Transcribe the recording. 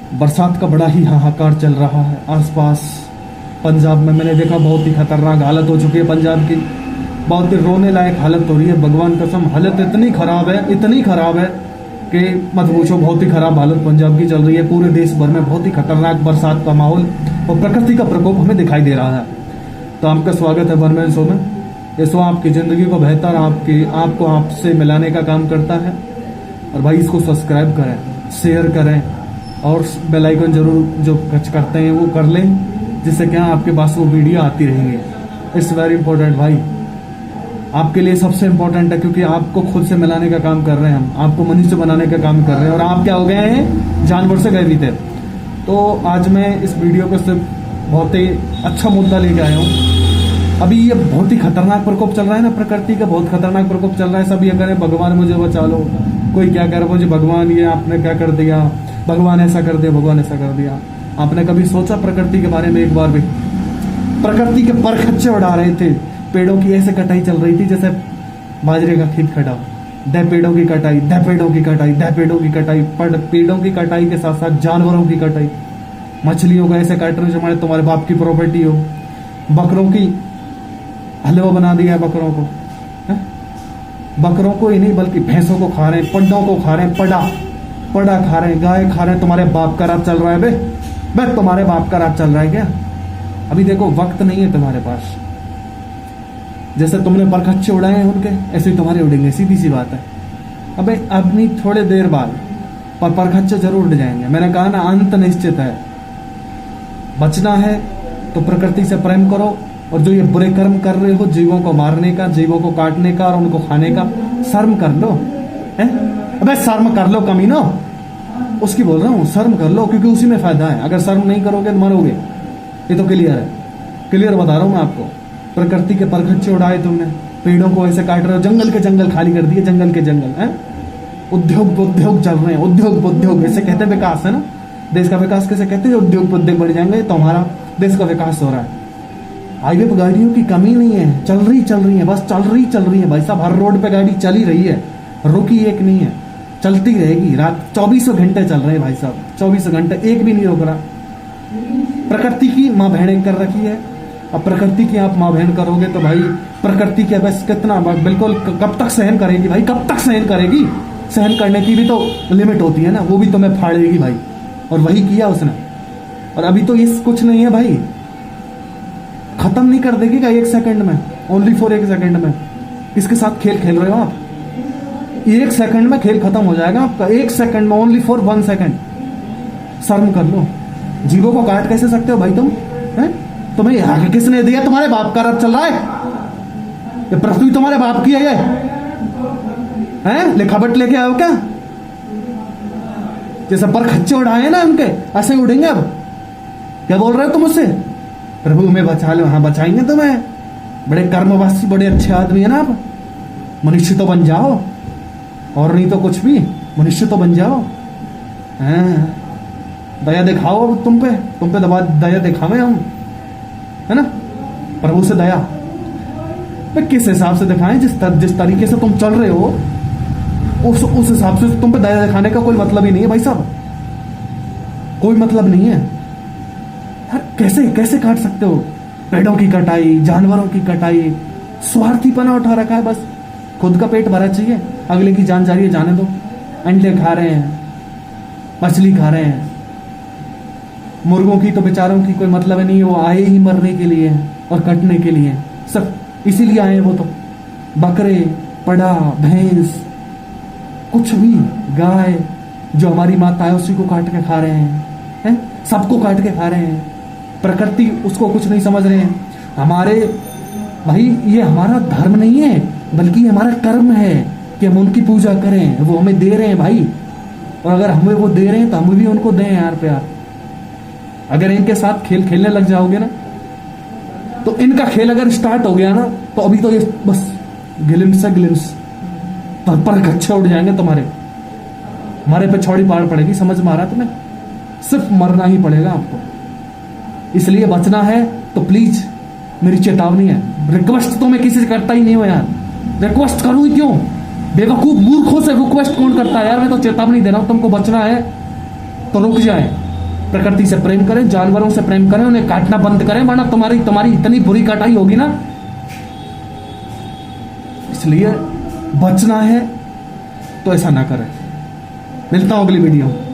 बरसात का बड़ा ही हाहाकार चल रहा है आसपास पंजाब में। मैंने देखा बहुत ही खतरनाक हालत हो चुकी है पंजाब की, बहुत ही रोने लायक हालत हो रही है। भगवान कसम हालत इतनी खराब है कि मत पूछो। बहुत ही खराब हालत पंजाब की चल रही है। पूरे देश भर में बहुत ही खतरनाक बरसात का माहौल और प्रकृति का प्रकोप हमें दिखाई दे रहा है। तो आपका स्वागत है बर्नमैन शो में। ये शो आपकी ज़िंदगी को बेहतर आपको आपसे मिलाने का काम करता है। और भाई इसको सब्सक्राइब करें, शेयर करें और बेल आइकन जरूर जो टच करते हैं वो कर लें, जिससे क्या आपके पास वो वीडियो आती रहेंगी। इट्स वेरी इंपॉर्टेंट भाई, आपके लिए सबसे इम्पोर्टेंट है, क्योंकि आपको खुद से मिलाने का काम कर रहे हैं हम, आपको मनुष्य बनाने का काम कर रहे हैं। और आप क्या हो गए हैं, जानवर से गए भी थे। तो आज मैं इस वीडियो पे सिर्फ बहुत ही अच्छा मुद्दा लेके आया हूँ। अभी ये बहुत ही खतरनाक प्रकोप चल रहा है ना, प्रकृति का बहुत खतरनाक प्रकोप चल रहा है। सब ये करें भगवान मुझे बचा लो, कोई क्या कर मुझे भगवान ये आपने क्या कर दिया, भगवान ऐसा कर दिया, भगवान ऐसा कर दिया। आपने कभी सोचा प्रकृति के बारे में एक बार भी? प्रकृति के परखच्चे उड़ा रहे थे, पेड़ों की ऐसे कटाई चल रही थी जैसे बाजरे का खेत कटा। दह पेड़ों की कटाई, दह पेड़ों की कटाई, दह पेड़ों की कटाई, पेड़ों की कटाई के साथ साथ जानवरों की कटाई। मछलियों का ऐसे काट रहे जो तुम्हारे बाप की प्रॉपर्टी हो। बकरों की हलवा बना दिया है बकरों को, है? बकरों को ही नहीं बल्कि भैंसों को खा रहे हैं, पड्डों को खा रहे हैं, पड़ा खा रहे हैं, गाय खा रहे हैं। तुम्हारे बाप का राज चल रहा है बे तुम्हारे बाप का राज चल रहा है क्या? अभी देखो वक्त नहीं है तुम्हारे पास। जैसे तुमने परखच्चे उड़ाए हैं उनके, ऐसे ही तुम्हारे उड़ेंगे, सीधी सी बात है। अबे अपनी थोड़े देर बाद पर परखच्चे जरूर उड़ जाएंगे। मैंने कहा ना, अंत निश्चित है। बचना है तो प्रकृति से प्रेम करो, और जो ये बुरे कर्म कर रहे हो, जीवों को मारने का, जीवों को काटने का और उनको खाने का, शर्म कर लो, है? अबे शर्म कर लो कमीनो, उसकी बोल रहा हूँ, शर्म कर लो, क्योंकि उसी में फायदा है। अगर शर्म नहीं करोगे तो मरोगे, ये तो क्लियर है, क्लियर बता रहा हूँ मैं आपको। प्रकृति के परखच्चे उड़ाए तुमने, पेड़ों को ऐसे काट रहे हो, जंगल के जंगल खाली कर दिए, जंगल के जंगल, है? उद्योग चल रहे हैं, उद्योग ऐसे कहते हैं विकास, है ना? देश का विकास कैसे कहते हैं? उद्योग बढ़ जाएंगे तो हमारा देश का विकास हो रहा है। हाईवे पर गाड़ियों की कमी नहीं है, चल रही है, बस चल रही है भाई साहब। हर रोड पे गाड़ी चली रही है, रुकी एक नहीं है, चलती रहेगी। रात 24 घंटे चल रहे हैं भाई साहब, 24 घंटे, एक भी नहीं रुक रहा। प्रकृति की माँ बहन कर रखी है। अब प्रकृति की आप माँ बहन करोगे तो भाई प्रकृति के बस कितना, बिल्कुल कब तक सहन करेगी भाई, कब तक सहन करेगी? सहन करने की भी तो लिमिट होती है ना, वो भी तुम्हें फाड़ेगी भाई। और वही किया उसने। और अभी तो ये कुछ नहीं है भाई, खत्म नहीं कर देगी क्या 1 सेकंड में? ओनली फॉर 1 सेकंड में इसके साथ खेल खेल रहे हो आप। 1 सेकंड में खेल खत्म हो जाएगा आपका, 1 सेकंड में, ओनली फॉर 1 सेकंड। शर्म कर लो। जीवों को काट कैसे सकते हो भाई तुम, हैं? तुम्हें आगे किसने दिया? तुम्हारे बाप का राज चल रहा है, ये पृथ्वी तुम्हारे बाप की है ये, हैं? लिखावट लेके आओ क्या? जैसे परखच्चे उड़ाए ना उनके, ऐसे उड़ेंगे अब। क्या बोल रहे हो तुम मुझसे? प्रभु हमें बचा लो। हाँ बचाएंगे तुम्हें, बड़े कर्मवासी, बड़े अच्छे आदमी है ना आप। मनुष्य तो बन जाओ, और नहीं तो कुछ भी, मनुष्य तो बन जाओ। हाँ दया दिखाओ अब, तुम पे दया दिखावे हम, है ना? प्रभु से दया किस हिसाब से दिखाएं? जिस तरीके से तुम चल रहे हो उस हिसाब से तुम पे दया दिखाने का कोई मतलब ही नहीं है भाई साहब, कोई मतलब नहीं है। यार कैसे काट सकते हो? पेड़ों की कटाई, जानवरों की कटाई, स्वार्थीपना उठा रखा है बस। खुद का पेट भरा चाहिए, अगले की जान जा रही है, जाने दो। अंडे खा रहे हैं, मछली खा रहे हैं, मुर्गों की तो बेचारों की कोई मतलब नहीं है, वो आए ही मरने के लिए और कटने के लिए, सब इसीलिए आए हैं वो तो। बकरे, पड़ा, भैंस, कुछ भी, गाय, जो हमारी माता है उसी को काट के खा रहे हैं, सबको काट के खा रहे हैं। प्रकृति उसको कुछ नहीं समझ रहे हैं। हमारे भाई ये हमारा धर्म नहीं है, बल्कि हमारा कर्म है कि हम उनकी पूजा करें। वो हमें दे रहे हैं भाई, और अगर हमें वो दे रहे हैं तो हम भी उनको दें यार प्यार। अगर इनके साथ खेल खेलने लग जाओगे ना, तो इनका खेल अगर स्टार्ट हो गया ना, तो अभी तो ये बस गिलिम्स पर कच्चे उड़ जाएंगे तुम्हारे, हमारे पे छौड़ी पार पड़ेगी। समझ में आ रहा तुम्हें? सिर्फ मरना ही पड़ेगा आपको। इसलिए बचना है तो प्लीज, मेरी चेतावनी है, रिक्वेस्ट तो मैं किसी से करता ही नहीं हूं यार। रिक्वेस्ट करूं ही क्यों? बेवकूफ मूर्खों से रिक्वेस्ट कौन करता है यार? मैं तो चेतावनी दे रहा हूं, तुमको बचना है तो रुक जाए, प्रकृति से प्रेम करें, जानवरों से प्रेम करें, उन्हें काटना बंद करें, वरना तुम्हारी इतनी बुरी कटाई होगी ना। इसलिए बचना है तो ऐसा ना करें। मिलता हूं अगली वीडियो में।